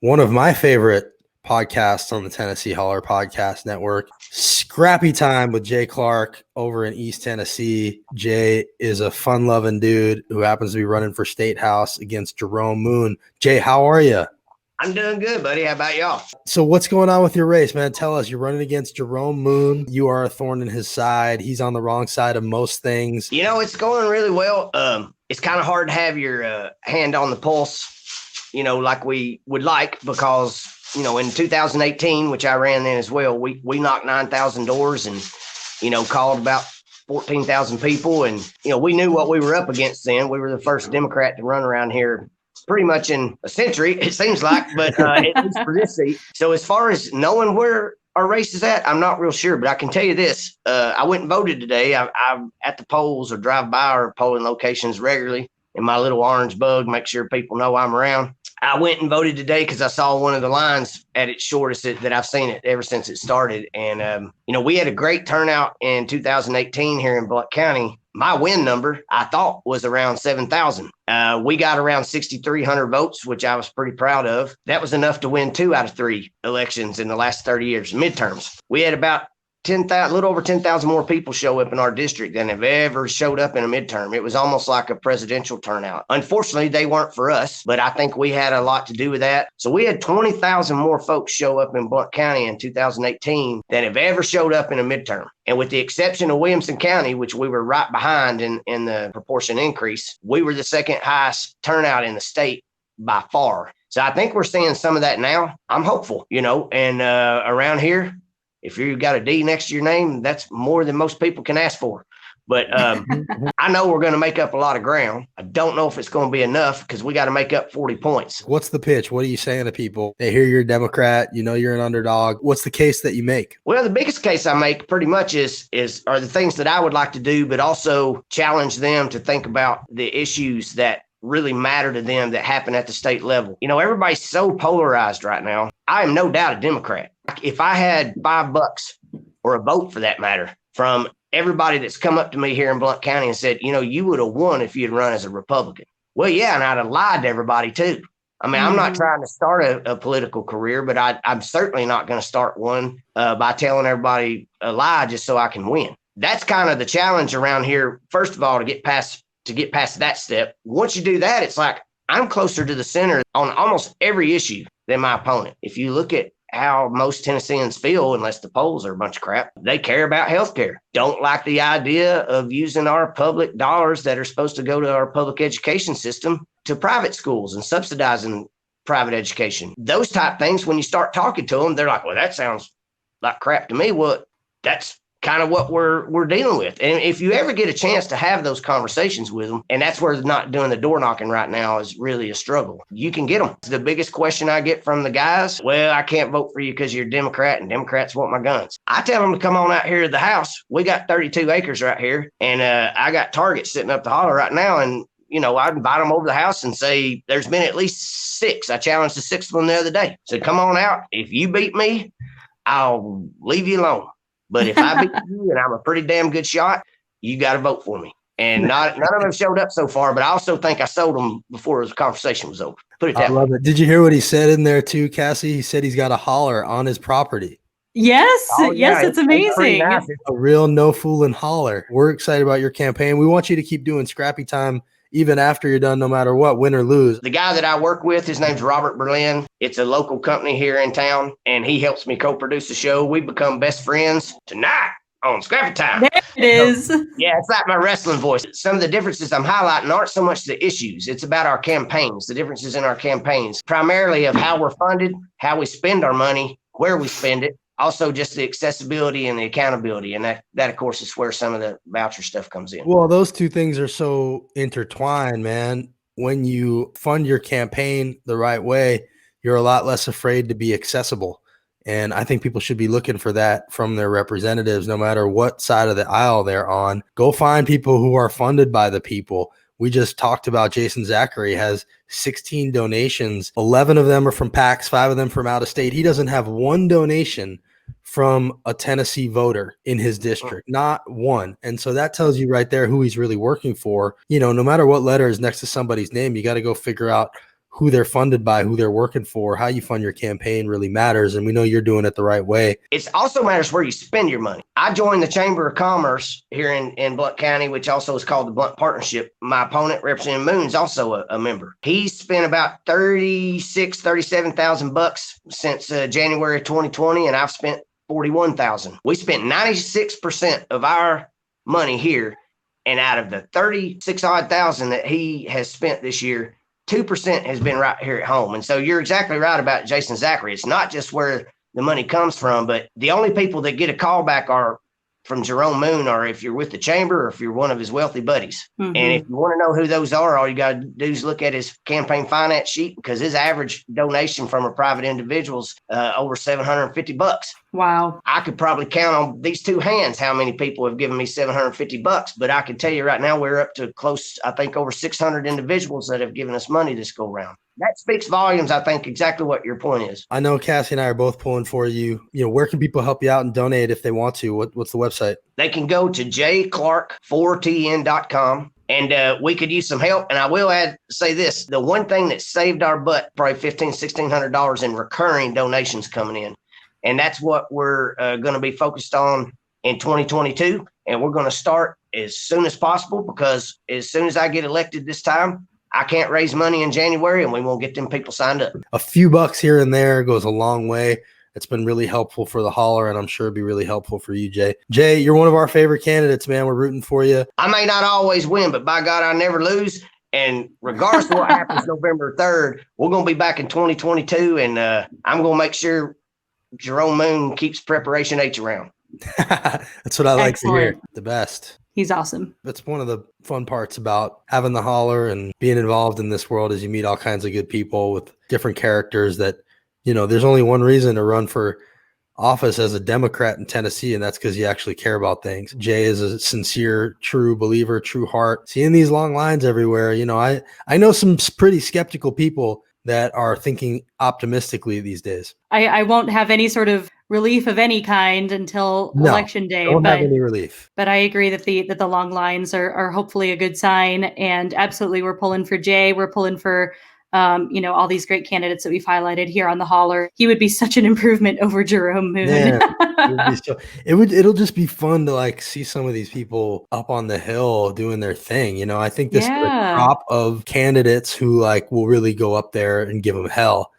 one of my favorite podcasts on the Tennessee Holler Podcast Network, Scrappy Time with Jay Clark over in East Tennessee. Jay is a fun-loving dude who happens to be running for State House against Jerome Moon. Jay, how are you? I'm doing good, buddy. How about y'all? So what's going on with your race, man? Tell us. You're running against Jerome Moon. You are a thorn in his side. He's on the wrong side of most things. You know, it's going really well. It's kind of hard to have your hand on the pulse, like we would like, because, in 2018, which I ran then as well, we knocked 9,000 doors and, called about 14,000 people. And, we knew what we were up against then. We were the first Democrat to run around here pretty much in a century, it seems like, but at least for this seat. So as far as knowing where our race is at, I'm not real sure, but I can tell you this. I went and voted today. I'm at the polls or drive by our polling locations regularly in my little orange bug, make sure people know I'm around. I went and voted today because I saw one of the lines at its shortest that I've seen it ever since it started. And, we had a great turnout in 2018 here in Blount County. My win number, I thought, was around 7,000. We got around 6,300 votes, which I was pretty proud of. That was enough to win 2 out of 3 elections in the last 30 years, midterms. We had about 10,000, a little over 10,000 more people show up in our district than have ever showed up in a midterm. It was almost like a presidential turnout. Unfortunately, they weren't for us, but I think we had a lot to do with that. So we had 20,000 more folks show up in Blount County in 2018 than have ever showed up in a midterm. And with the exception of Williamson County, which we were right behind in the proportion increase, we were the second highest turnout in the state by far. So I think we're seeing some of that now. I'm hopeful, and around here, if you've got a D next to your name, that's more than most people can ask for. But I know we're going to make up a lot of ground. I don't know if it's going to be enough because we got to make up 40 points. What's the pitch? What are you saying to people? They hear you're a Democrat, you're an underdog. What's the case that you make? Well, the biggest case I make pretty much are the things that I would like to do, but also challenge them to think about the issues that really matter to them that happen at the state level. Everybody's so polarized right now. I am no doubt a Democrat. If I had $5 or a vote for that matter from everybody that's come up to me here in Blount County and said, you would have won if you'd run as a Republican. Well, yeah, and I'd have lied to everybody too. I mean, I'm not trying to start a political career, but I'm certainly not going to start one by telling everybody a lie just so I can win. That's kind of the challenge around here. First of all, to get past that step. Once you do that, it's like I'm closer to the center on almost every issue than my opponent. If you look at how most Tennesseans feel, unless the polls are a bunch of crap, they care about health care. Don't like the idea of using our public dollars that are supposed to go to our public education system to private schools and subsidizing private education. Those type things, when you start talking to them, they're like, well, that sounds like crap to me. Well, that's kind of what we're dealing with. And if you ever get a chance to have those conversations with them, and that's where not doing the door knocking right now is really a struggle. You can get them. The biggest question I get from the guys, well, I can't vote for you because you're a Democrat and Democrats want my guns. I tell them to come on out here to the house. We got 32 acres right here, and I got targets sitting up the holler right now, and I'd invite them over to the house and say, there's been at least 6. I challenged the 6th one the other day. So come on out. If you beat me, I'll leave you alone. But if I beat you and I'm a pretty damn good shot, you got to vote for me. And none of them showed up so far, but I also think I sold them before the conversation was over. Put it that way. I love it. Did you hear what he said in there too, Cassie? He said he's got a holler on his property. Yes. Oh, yeah, yes. It's amazing. nice. A real no fooling holler. We're excited about your campaign. We want you to keep doing Scrappy Time even after you're done, no matter what, win or lose. The guy that I work with, his name's Robert Berlin. It's a local company here in town, and he helps me co-produce the show. We become best friends tonight on Scrappy Time. There it is. So, yeah, it's like my wrestling voice. Some of the differences I'm highlighting aren't so much the issues. It's about our campaigns, the differences in our campaigns, primarily of how we're funded, how we spend our money, where we spend it. Also, just the accessibility and the accountability. And that, of course, is where some of the voucher stuff comes in. Well, those two things are so intertwined, man. When you fund your campaign the right way, you're a lot less afraid to be accessible. And I think people should be looking for that from their representatives, no matter what side of the aisle they're on. Go find people who are funded by the people. We just talked about Jason Zachary has 16 donations. 11 of them are from PACs, 5 of them from out of state. He doesn't have one donation from a Tennessee voter in his district, not one. And so that tells you right there who he's really working for. No matter what letter is next to somebody's name, you got to go figure out who they're funded by, who they're working for, how you fund your campaign really matters. And we know you're doing it the right way. It also matters where you spend your money. I joined the Chamber of Commerce here in Blount County, which also is called the Blount Partnership. My opponent, Representative Moon, is also a member. He's spent about $37,000 since January of 2020, and I've spent $41,000. We spent 96% of our money here, and out of the 36 odd thousand that he has spent this year, 2% has been right here at home. And so you're exactly right about Jason Zachary. It's not just where the money comes from, but the only people that get a call back are from Jerome Moon, or if you're with the chamber, or if you're one of his wealthy buddies. And if you want to know who those are, all you got to do is look at his campaign finance sheet, because his average donation from a private individual is over $750. Wow. I could probably count on these two hands how many people have given me $750, but I can tell you right now, we're up to close, I think, over 600 individuals that have given us money this go round. That speaks volumes, I think, exactly what your point is. I know Cassie and I are both pulling for you. You know, where can people help you out and donate if they want to? What's the website? They can go to jclark4tn.com. And we could use some help. And I will say this, the one thing that saved our butt, probably $1,500-$1,600 in recurring donations coming in. And that's what we're going to be focused on in 2022. And we're going to start as soon as possible, because as soon as I get elected this time, I can't raise money in January, and we won't get them people signed up. A few bucks here and there goes a long way. It's been really helpful for the Holler, and I'm sure it'll be really helpful for you, Jay. Jay, you're one of our favorite candidates, man. We're rooting for you. I may not always win, but by God, I never lose. And regardless of what happens November 3rd, we're going to be back in 2022, and I'm going to make sure Jerome Moon keeps Preparation H around. That's what I like to hear. The best. He's awesome. That's one of the fun parts about having the Holler and being involved in this world, is you meet all kinds of good people with different characters that, you know, there's only one reason to run for office as a Democrat in Tennessee, and that's because you actually care about things. Jay is a sincere, true believer, true heart. Seeing these long lines everywhere, you know, I know some pretty skeptical people that are thinking optimistically these days. I won't have any sort of relief of any kind until election day. Don't have any relief. But I agree that the long lines are hopefully a good sign. And absolutely, we're pulling for Jay. We're pulling for all these great candidates that we've highlighted here on the Holler. He would be such an improvement over Jerome Moon. Yeah, it'll just be fun to like see some of these people up on the Hill doing their thing. You know, I think this is a crop of candidates who like will really go up there and give them hell.